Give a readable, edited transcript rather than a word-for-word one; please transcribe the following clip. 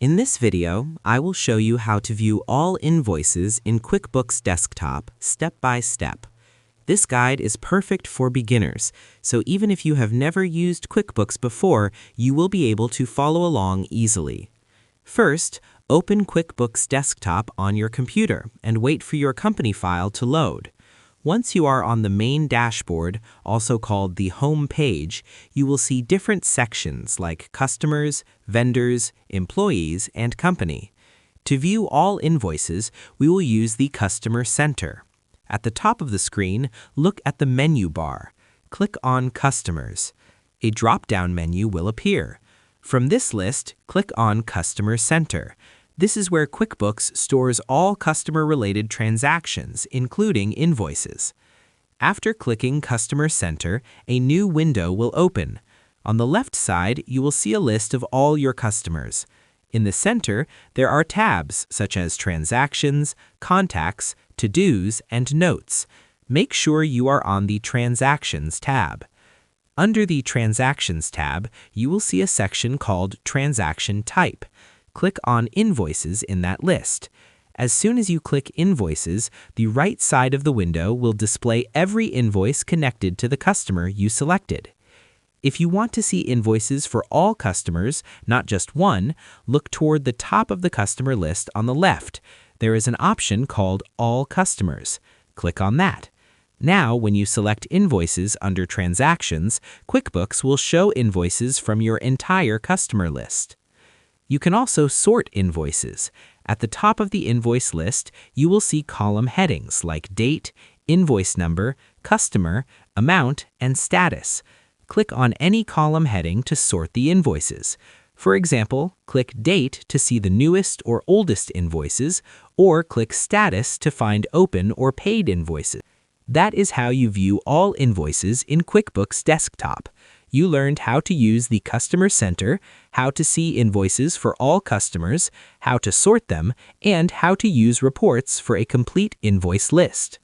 In this video, I will show you how to view all invoices in QuickBooks Desktop step by step. This guide is perfect for beginners, so even if you have never used QuickBooks before, you will be able to follow along easily. First, open QuickBooks Desktop on your computer and wait for your company file to load. Once you are on the main dashboard, also called the home page, you will see different sections like customers, vendors, employees, and company. To view all invoices, we will use the Customer Center. At the top of the screen, look at the menu bar. Click on Customers. A drop-down menu will appear. From this list, click on Customer Center. This is where QuickBooks stores all customer-related transactions, including invoices. After clicking Customer Center, a new window will open. On the left side, you will see a list of all your customers. In the center, there are tabs such as Transactions, Contacts, To-Dos, and Notes. Make sure you are on the Transactions tab. Under the Transactions tab, you will see a section called Transaction Type. Click on Invoices in that list. As soon as you click Invoices, the right side of the window will display every invoice connected to the customer you selected. If you want to see invoices for all customers, not just one, look toward the top of the customer list on the left. There is an option called All Customers. Click on that. Now, when you select Invoices under Transactions, QuickBooks will show invoices from your entire customer list. You can also sort invoices. At the top of the invoice list, you will see column headings like Date, Invoice Number, Customer, Amount, and Status. Click on any column heading to sort the invoices. For example, click Date to see the newest or oldest invoices, or click Status to find open or paid invoices. That is how you view all invoices in QuickBooks Desktop. You learned how to use the Customer Center, how to see invoices for all customers, how to sort them, and how to use reports for a complete invoice list.